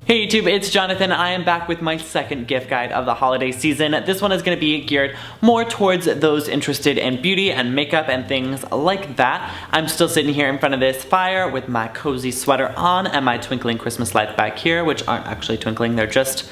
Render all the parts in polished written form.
Hey YouTube, it's Jonathan. I am back with my second gift guide of the holiday season. This one is going to be geared more towards those interested in beauty and makeup and things like that. I'm still sitting here in front of this fire with my cozy sweater on and my twinkling Christmas lights back here, which aren't actually twinkling, they're just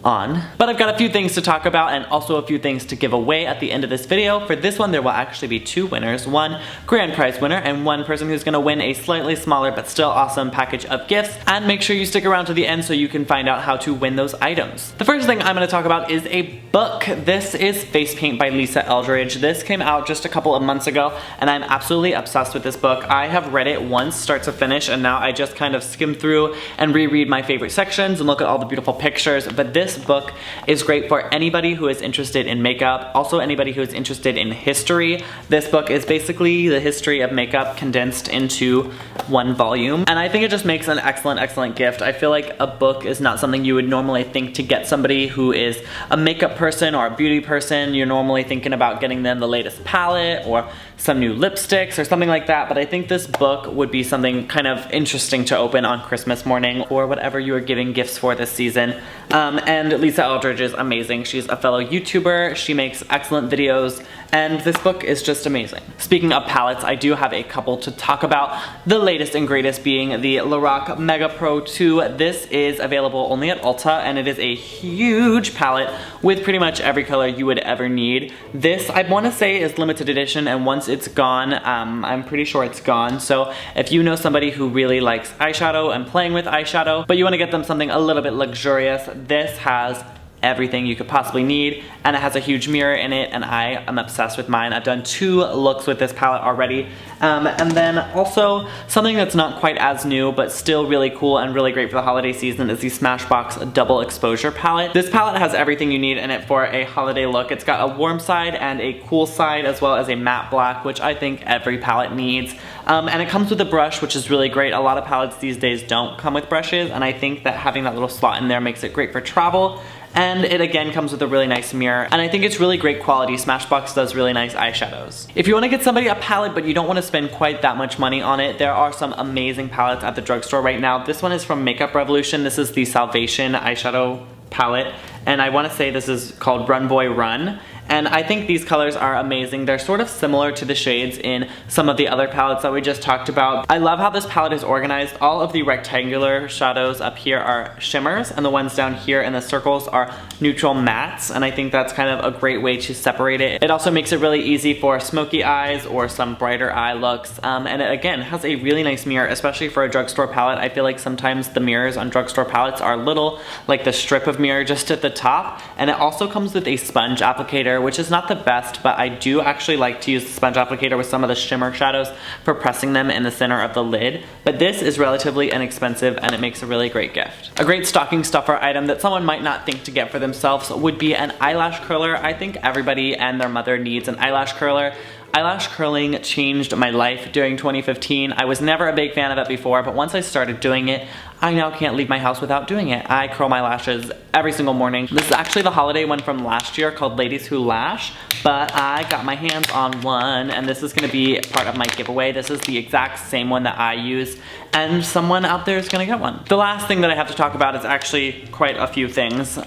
on. But I've got a few things to talk about and also a few things to give away at the end of this video. For this one, there will actually be two winners, one grand prize winner and one person who's gonna win a slightly smaller but still awesome package of gifts. And make sure you stick around to the end so you can find out how to win those items. The first thing I'm gonna talk about is a book. This is Face Paint by Lisa Eldridge. This came out just a couple of months ago and I'm absolutely obsessed with this book. I have read it once start to finish and now I just kind of skim through and reread my favorite sections and look at all the beautiful pictures. But this book is great for anybody who is interested in makeup, also anybody who is interested in history. This book is basically the history of makeup condensed into one volume, and I think it just makes an excellent gift. I feel like a book is not something you would normally think to get somebody who is a makeup person or a beauty person. You're normally thinking about getting them the latest palette or some new lipsticks or something like that, but I think this book would be something kind of interesting to open on Christmas morning or whatever you are giving gifts for this season. And Lisa Eldridge is amazing. She's a fellow YouTuber, she makes excellent videos, and this book is just amazing. Speaking of palettes, I do have a couple to talk about. The latest and greatest being the Lorac Mega Pro 2. This is available only at Ulta, and it is a huge palette with pretty much every color you would ever need. This, I want to say, is limited edition, and once it's gone, I'm pretty sure it's gone. So if you know somebody who really likes eyeshadow and playing with eyeshadow, but you want to get them something a little bit luxurious, this has everything you could possibly need, and it has a huge mirror in it, and I am obsessed with mine. I've done 2 looks with this palette already. And then also something that's not quite as new but still really cool and really great for the holiday season is the Smashbox Double Exposure palette. This palette has everything you need in it for a holiday look. It's got a warm side and a cool side as well as a matte black, which I think every palette needs. And it comes with a brush, which is really great. A lot of palettes these days don't come with brushes, and I think that having that little slot in there makes it great for travel. And it again comes with a really nice mirror, and I think it's really great quality. Smashbox does really nice eyeshadows. If you want to get somebody a palette but you don't want to spend quite that much money on it, there are some amazing palettes at the drugstore right now. This one is from Makeup Revolution. This is the Salvation eyeshadow palette, and I want to say this is called Run Boy Run. And I think these colors are amazing. They're sort of similar to the shades in some of the other palettes that we just talked about. I love how this palette is organized. All of the rectangular shadows up here are shimmers, and the ones down here in the circles are neutral mattes, and I think that's kind of a great way to separate it. It also makes it really easy for smoky eyes or some brighter eye looks, and it again has a really nice mirror, especially for a drugstore palette. I feel like sometimes the mirrors on drugstore palettes are little, like the strip of mirror just at the top, and it also comes with a sponge applicator, which is not the best, but I do actually like to use the sponge applicator with some of the shimmer shadows for pressing them in the center of the lid. But this is relatively inexpensive and it makes a really great gift. A great stocking stuffer item that someone might not think to get for themselves would be an eyelash curler. I think everybody and their mother needs an eyelash curler. Eyelash curling changed my life during 2015. I was never a big fan of it before, but once I started doing it, I now can't leave my house without doing it. I curl my lashes every single morning. This is actually the holiday one from last year called Ladies Who Lash, but I got my hands on one, and this is gonna be part of my giveaway. This is the exact same one that I use, and someone out there is gonna get one. The last thing that I have to talk about is actually quite a few things.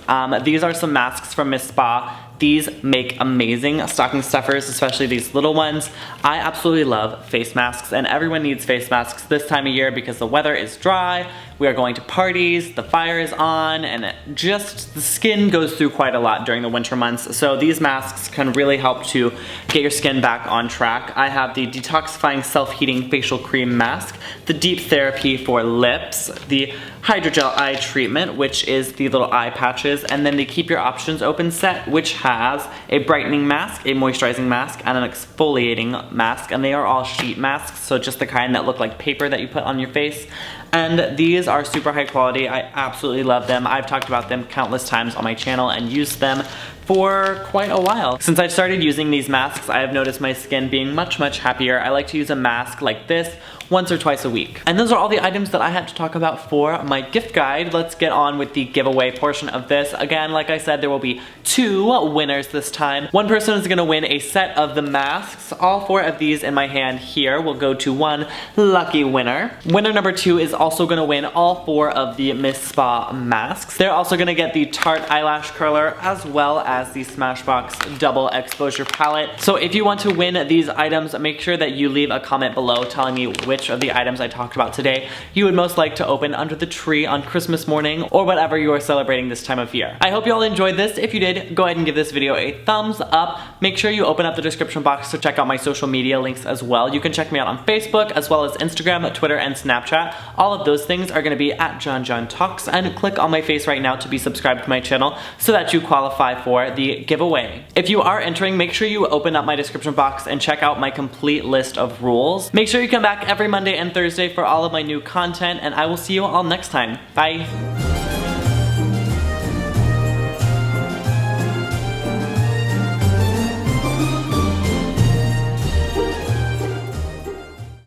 These are some masks from Miss Spa. These make amazing stocking stuffers, especially these little ones. I absolutely love face masks, and everyone needs face masks this time of year because the weather is dry, we are going to parties, the fire is on, and just the skin goes through quite a lot during the winter months. So these masks can really help to get your skin back on track. I have the Detoxifying Self-Heating Facial Cream Mask, the Deep Therapy for Lips, the Hydrogel Eye Treatment, which is the little eye patches, and then the Keep Your Options Open set, which has a brightening mask, a moisturizing mask, and an exfoliating mask, and they are all sheet masks, so just the kind that look like paper that you put on your face. And these are super high quality. I absolutely love them. I've talked about them countless times on my channel and used them for quite a while. Since I've started using these masks, I have noticed my skin being much happier. I like to use a mask like this once or twice a week. And those are all the items that I had to talk about for my gift guide. Let's get on with the giveaway portion of this. Again, like I said, there will be 2 winners this time. One person is gonna win a set of the masks. All 4 of these in my hand here will go to one lucky winner. Winner number 2 is also gonna win all 4 of the Miss Spa masks. They're also gonna get the Tarte eyelash curler as well as the Smashbox double exposure palette. So if you want to win these items, make sure that you leave a comment below telling me which of the items I talked about today you would most like to open under the tree on Christmas morning or whatever you are celebrating this time of year. I hope you all enjoyed this. If you did, go ahead and give this video a thumbs up. Make sure you open up the description box to check out my social media links as well. You can check me out on Facebook as well as Instagram, Twitter, and Snapchat. All of those things are going to be at JonJonTalks, and click on my face right now to be subscribed to my channel so that you qualify for the giveaway. If you are entering, make sure you open up my description box and check out my complete list of rules. Make sure you come back every Monday and Thursday for all of my new content, and I will see you all next time. Bye!